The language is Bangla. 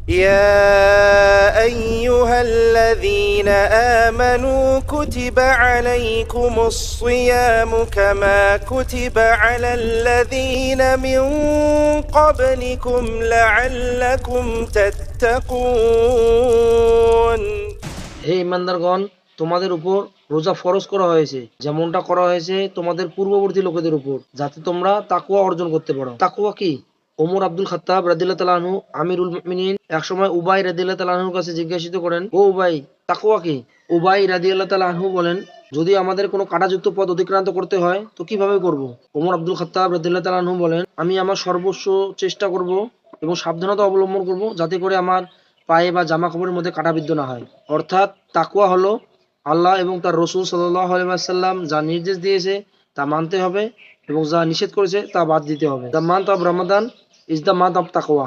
يا أيها الذين آمنوا كتب عليكم الصيام كما كتب على الذين من قبلكم لعلكم تتقون হে ইমানদারগণ, তোমাদের উপর রোজা ফরজ করা হয়েছে যেমনটা করা হয়েছে তোমাদের পূর্ববর্তী লোকেদের উপর, যাতে তোমরা তাকওয়া অর্জন করতে পারো। তাকওয়া কি? ওমর আব্দুল খাত্তাব রাদিয়াল্লাহু তাআলা আনহু আমিরুল মুমিনিন একসময় উবাই রাদিয়াল্লাহু তাআলা আনহুর কাছে জিজ্ঞাসিত করেন, ও উবাই, তাকওয়া কি? উবাই রাদিয়াল্লাহু তাআলা আনহু বলেন, যদি আমাদের কোনো কাঁটাযুক্ত পথ অতিক্রান্ত করতে হয় তো কিভাবে করব? ওমর আব্দুল খাত্তাব রাদিয়াল্লাহু তাআলা আনহু বলেন, আমি আমার সর্বস্ব চেষ্টা করব এবং সাবধানতা অবলম্বন করব যাতে করে আমার পায়ে বা জামা কাপড়ের মধ্যে কাঁটা বিদ্ধ না হয়। অর্থাৎ তাকওয়া হলো আল্লাহ এবং তার রসুল সাল্লাল্লাহু আলাইহি ওয়াসাল্লাম যা নির্দেশ দিয়েছে তা মানতে হবে এবং যা নিষেধ করেছে তা বাদ দিতে হবে। The month of Ramadan is the month of তাকওয়া।